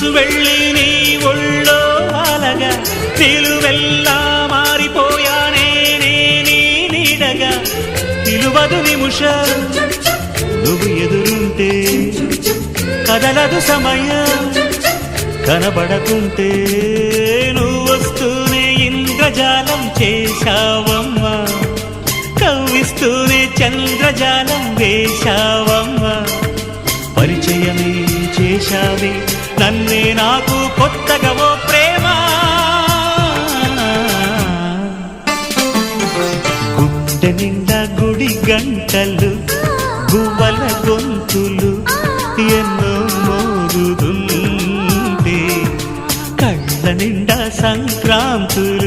మనసు వెళ్ళి నీ ఒళ్ళో అలగా నిలువెల్లా మారిపోయానే నీ నీడగా నిలువదు నిమిషం నువ్వు ఎదురుంటే కదలదు సమయం కనబడకుంటే నువ్వు వస్తూనే ఇంద్రజాలం చేశావమ్మా కవ్విస్తూనే చంద్రజాలం వేశావమ్మా పరిచయమే చేశావే నన్నే నాకు కొత్తగా ఓ ప్రేమ గుండె నిండా గుడి గంటలు గువ్వల గొంతులు ఎన్నో మోగుతుంటే కళ్ళ నిండా సంక్రాంతులు